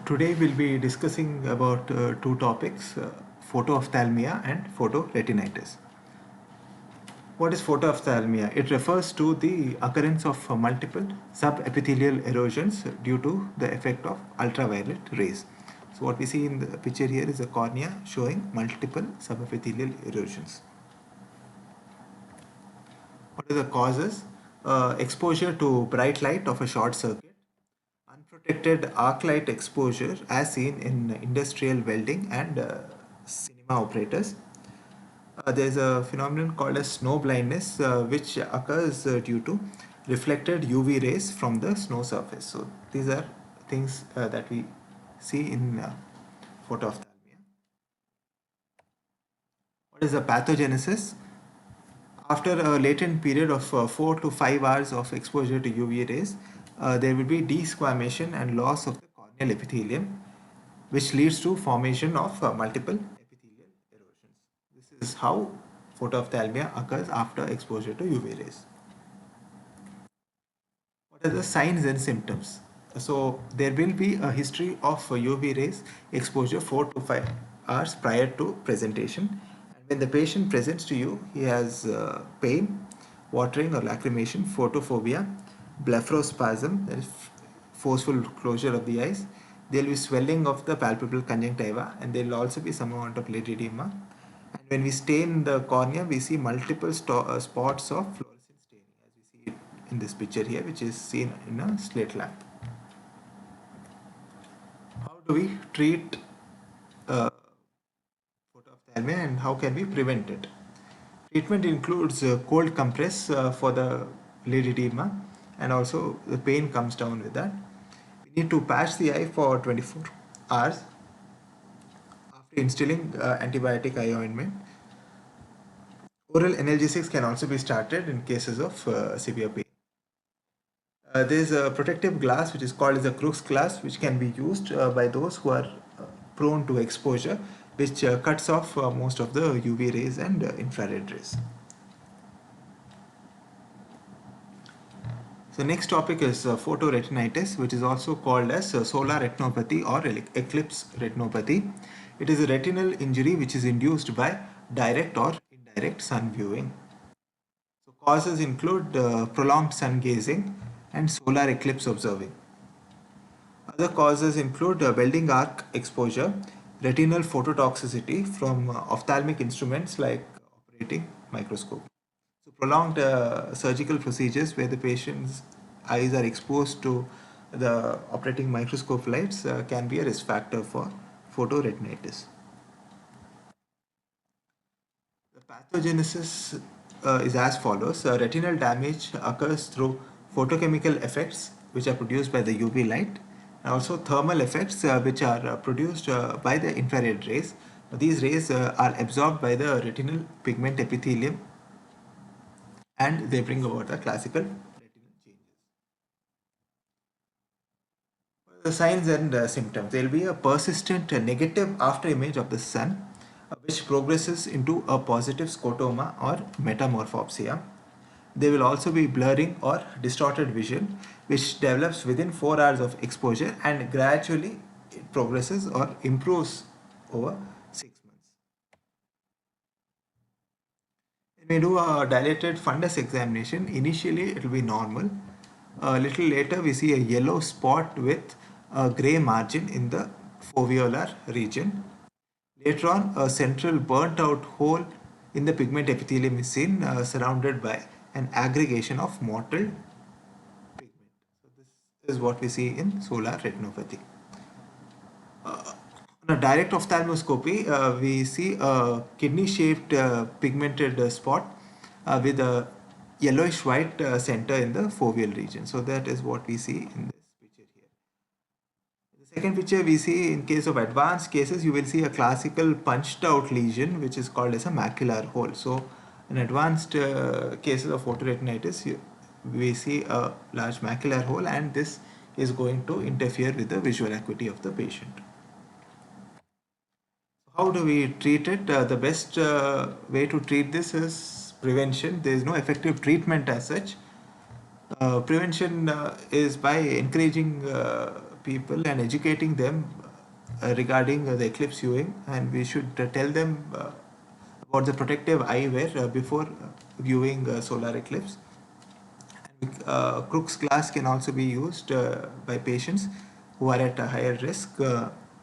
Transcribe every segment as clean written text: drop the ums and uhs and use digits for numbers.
Today we'll be discussing about two topics, photoophthalmia and photoretinitis. What is photoophthalmia? It refers to the occurrence of multiple subepithelial erosions due to the effect of ultraviolet rays. So what we see in the picture here is a cornea showing multiple subepithelial erosions. What are the causes? Exposure to bright light of a short circuit, unprotected arc light exposure as seen in industrial welding and cinema operators. There is a phenomenon called as snow blindness, which occurs due to reflected UV rays from the snow surface. So these are things that we see in photoophthalmia. What is the pathogenesis? After a latent period of 4 to 5 hours of exposure to UV rays, there will be desquamation and loss of the corneal epithelium, which leads to formation of multiple epithelial erosions. This is how photoophthalmia occurs after exposure to UV rays. What are the signs and symptoms? So there will be a history of UV rays exposure 4 to 5 hours prior to presentation. And when the patient presents to you, he has pain, watering or lacrimation, photophobia, blepharospasm, that is forceful closure of the eyes. There will be swelling of the palpebral conjunctiva, and there will also be some amount of lid edema. And when we stain the cornea, we see multiple spots of fluorescent staining, as we see it in this picture here, which is seen in a slit lamp. How do we treat photoophthalmia and how can we prevent it? Treatment includes cold compress for the lid edema, and also the pain comes down with that. We need to patch the eye for 24 hours after instilling antibiotic eye ointment. Oral analgesics can also be started in cases of severe pain. There is a protective glass which is called as a Crookes glass, which can be used by those who are prone to exposure, which cuts off most of the UV rays and infrared rays. So next topic is photoretinitis, which is also called as solar retinopathy or eclipse retinopathy. It is a retinal injury which is induced by direct or indirect sun viewing. So causes include prolonged sun gazing and solar eclipse observing. Other causes include welding arc exposure, retinal phototoxicity from ophthalmic instruments like operating microscope. So prolonged surgical procedures where the patient's eyes are exposed to the operating microscope lights can be a risk factor for photoretinitis. The pathogenesis is as follows. Retinal damage occurs through photochemical effects which are produced by the UV light, and also thermal effects which are produced by the infrared rays. These rays are absorbed by the retinal pigment epithelium and they bring about the classical retinal changes. The signs and symptoms. There will be a persistent negative after image of the sun, which progresses into a positive scotoma or metamorphopsia. There will also be blurring or distorted vision, which develops within 4 hours of exposure and gradually it progresses or improves over 6 months. When we do a dilated fundus examination, initially it will be normal. A little later we see a yellow spot with a grey margin in the foveolar region. Later on, a central burnt out hole in the pigment epithelium is seen, surrounded by an aggregation of mottled pigment. So this is what we see in solar retinopathy. On a direct ophthalmoscopy, we see a kidney-shaped pigmented spot with a yellowish white center in the foveal region. So that is what we see in this picture here. In the second picture, we see in case of advanced cases, you will see a classical punched out lesion which is called as a macular hole. So in advanced cases of photoretinitis, we see a large macular hole, and this is going to interfere with the visual acuity of the patient. How do we treat it? The best way to treat this is prevention. There is no effective treatment as such. Prevention is by encouraging people and educating them regarding the eclipse viewing, and we should tell them about the protective eyewear before viewing solar eclipse. Crookes glass can also be used by patients who are at a higher risk.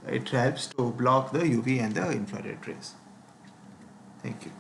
It helps to block the UV and the infrared rays. Thank you.